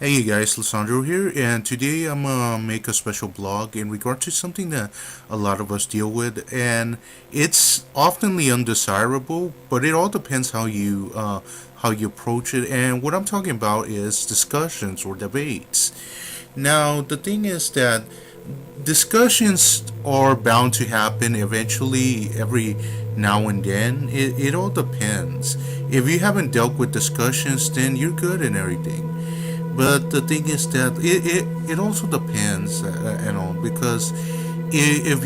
Hey you guys, Lissandro here, and today I'm gonna make a special blog in regard to something that a lot of us deal with, and it's oftenly undesirable, but it all depends how you approach it. And what I'm talking about is discussions or debates. Now, the thing is that discussions are bound to happen eventually every now and then. It all depends. If you haven't dealt with discussions, then you're good and everything. But the thing is that it also depends, because if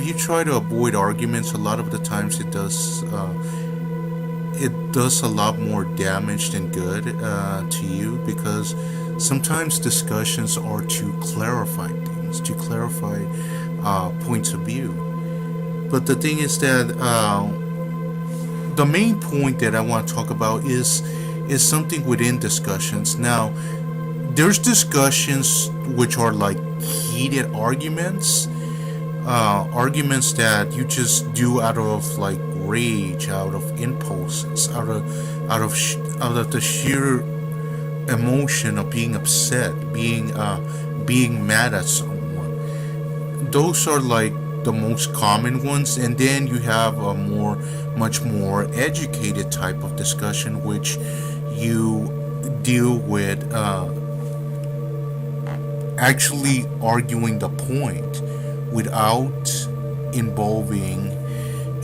you try to avoid arguments, a lot of the times it does a lot more damage than good to you, because sometimes discussions are to clarify things, to clarify points of view. But the thing is that the main point that I want to talk about is something within discussions. Now, there's discussions which are like heated arguments, arguments that you just do out of like rage, out of impulses, out of the sheer emotion of being upset, being mad at someone. Those are like the most common ones, and then you have a much more educated type of discussion, which you deal with actually arguing the point without involving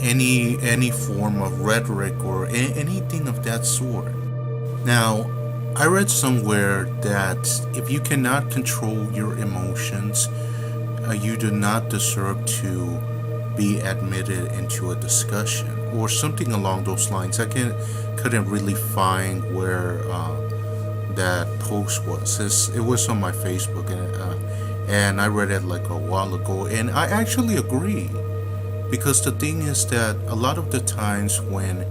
any form of rhetoric or anything of that sort. Now, I read somewhere that if you cannot control your emotions, you do not deserve to be admitted into a discussion or something along those lines. Couldn't really find where that post was. It was on my Facebook, and I read it like a while ago, and I actually agree, because the thing is that a lot of the times when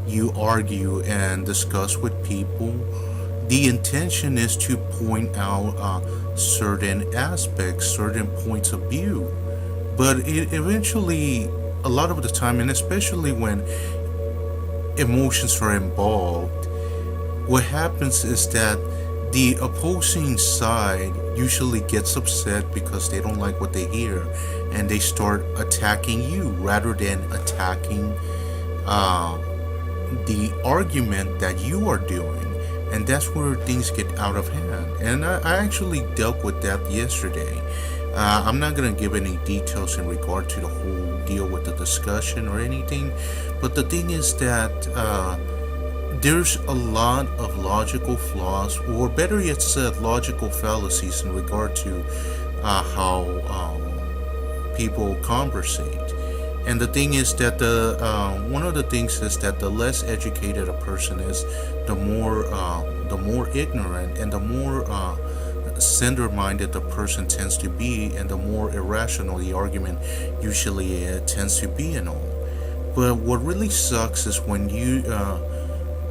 you argue and discuss with people, the intention is to point out certain aspects, certain points of view, but it eventually, a lot of the time, and especially when emotions are involved, what happens is that the opposing side usually gets upset because they don't like what they hear, and they start attacking you rather than attacking the argument that you are doing. And that's where things get out of hand. And I actually dealt with that yesterday. I'm not going to give any details in regard to the whole deal with the discussion or anything, but the thing is that there's a lot of logical flaws, or better yet said, logical fallacies in regard to how people conversate. And the thing is that one of the things is that the less educated a person is, the more ignorant and the more center-minded the person tends to be, and the more irrational the argument usually tends to be and all. But what really sucks is when you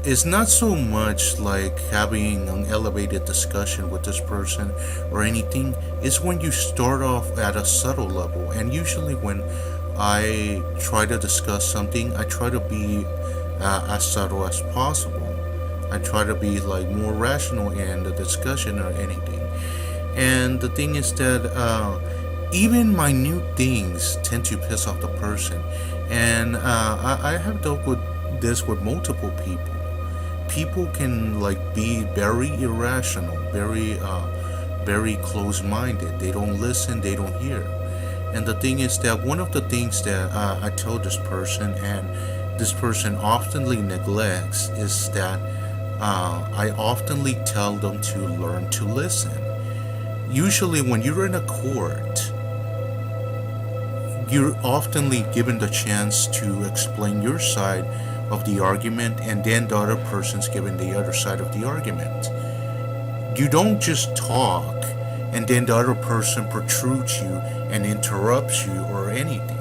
it's not so much like having an elevated discussion with this person or anything. It's when you start off at a subtle level. And usually when I try to discuss something, I try to be as subtle as possible. I try to be like more rational in the discussion or anything. And the thing is that even minute things tend to piss off the person. And I have dealt with this with multiple people. People can like be very irrational, very close-minded. They don't listen, they don't hear. And the thing is that one of the things that I tell this person, and this person oftenly neglects, is that I oftenly tell them to learn to listen. Usually when you're in a court, you're oftenly given the chance to explain your side of the argument, and then the other person's given the other side of the argument. You don't just talk and then the other person protrudes you and interrupts you or anything.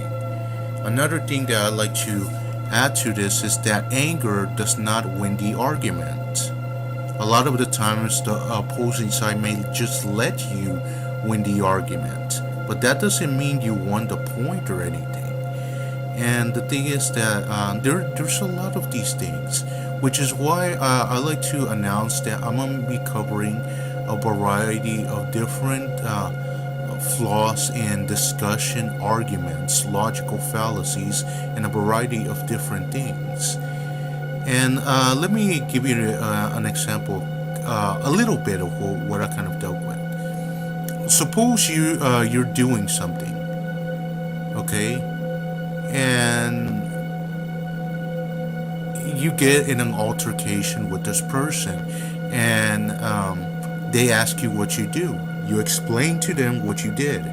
Another thing that I like to add to this is that anger does not win the argument. A lot of the times the opposing side may just let you win the argument, but that doesn't mean you won the point or anything. And the thing is that there's a lot of these things, which is why I like to announce that I'm going to be covering a variety of different flaws in discussion, arguments, logical fallacies, and a variety of different things. And let me give you an example, a little bit of what I kind of dealt with. Suppose you're doing something, okay, and you get in an altercation with this person, and they ask you what you do. You explain to them what you did,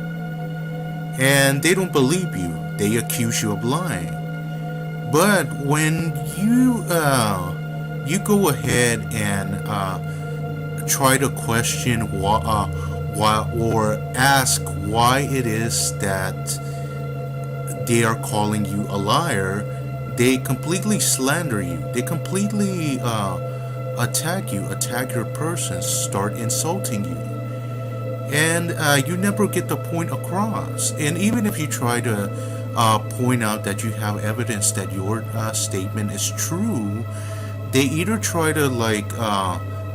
and they don't believe you. They accuse you of lying. But when you go ahead and try to question why or ask why it is that they are calling you a liar, they completely slander you. They completely attack you, attack your person, start insulting you. And you never get the point across. And even if you try to point out that you have evidence that your statement is true, they either try to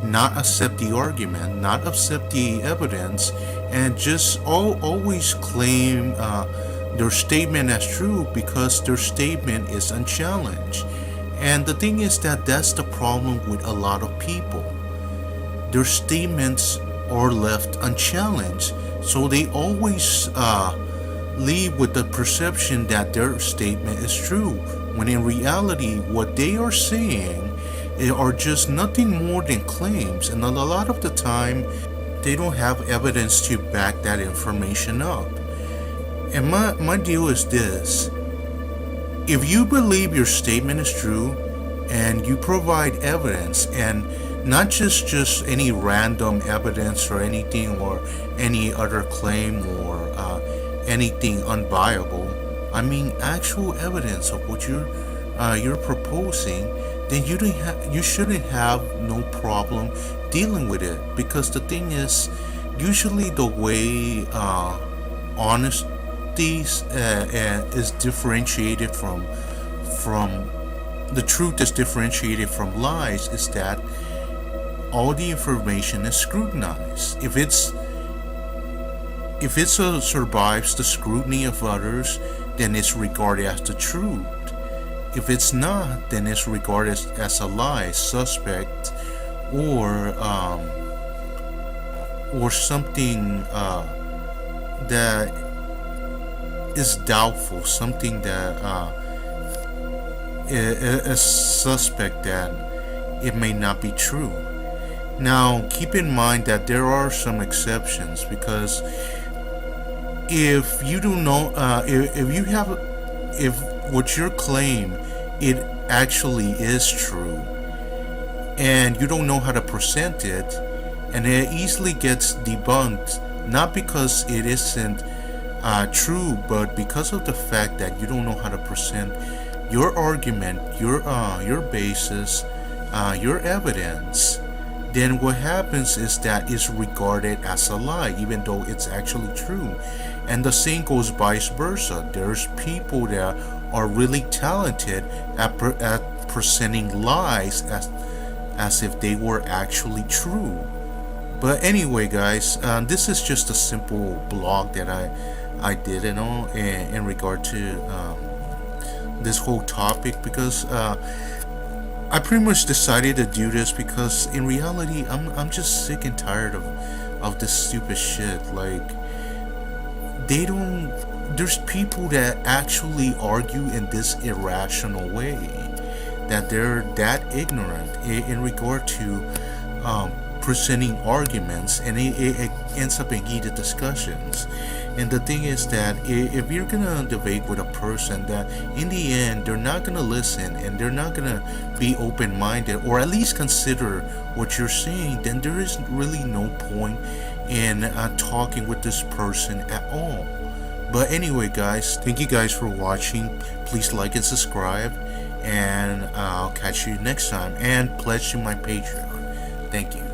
not accept the argument, not accept the evidence, and just always claim their statement as true because their statement is unchallenged. And the thing is that that's the problem with a lot of people. Their statements are left unchallenged, so they always leave with the perception that their statement is true, when in reality what they are saying are just nothing more than claims, and a lot of the time they don't have evidence to back that information up. And my deal is this: if you believe your statement is true and you provide evidence, and not just any random evidence or anything or any other claim or anything unviable, I mean actual evidence of what you're proposing, then you shouldn't have no problem dealing with it. Because the thing is, usually the way honesty is differentiated from the truth is differentiated from lies is that all the information is scrutinized. If it survives the scrutiny of others, then it's regarded as the truth. If it's not, then it's regarded as a lie, suspect, or something that is doubtful, something that is suspect that it may not be true. Now, keep in mind that there are some exceptions, because if you do know, if what your claim it actually is true, and you don't know how to present it, and it easily gets debunked, not because it isn't true, but because of the fact that you don't know how to present your argument, your basis, your evidence, then what happens is that it's regarded as a lie, even though it's actually true. And the same goes vice versa. There's people that are really talented at presenting lies as if they were actually true. But anyway, guys, this is just a simple blog that I did, in regard to this whole topic, because I pretty much decided to do this because in reality I'm just sick and tired of this stupid shit. Like, there's people that actually argue in this irrational way, that they're that ignorant in regard to presenting arguments, and it ends up in heated discussions. And the thing is that if you're gonna debate with a person that in the end they're not gonna listen and they're not gonna be open-minded or at least consider what you're saying, then there is really no point in talking with this person at all. But anyway, guys, thank you guys for watching. Please like and subscribe, and I'll catch you next time, and pledge to my Patreon. Thank you.